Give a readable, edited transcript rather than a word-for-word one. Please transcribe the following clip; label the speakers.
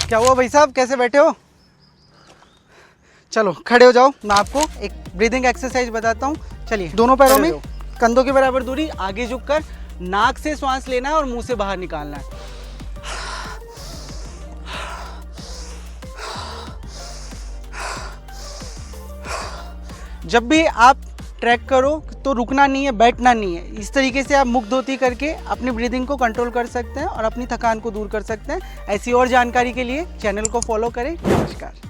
Speaker 1: क्या हुआ भाई साहब, कैसे बैठे हो? चलो खड़े हो जाओ, मैं आपको एक ब्रीदिंग एक्सरसाइज बताता हूँ। चलिए, दोनों पैरों में कंधों के बराबर दूरी, आगे झुककर नाक से श्वास लेना है और मुंह से बाहर निकालना है। जब भी आप ट्रैक करो तो रुकना नहीं है, बैठना नहीं है। इस तरीके से आप मुख धोती करके अपनी ब्रीदिंग को कंट्रोल कर सकते हैं और अपनी थकान को दूर कर सकते हैं। ऐसी और जानकारी के लिए चैनल को फॉलो करें। नमस्कार।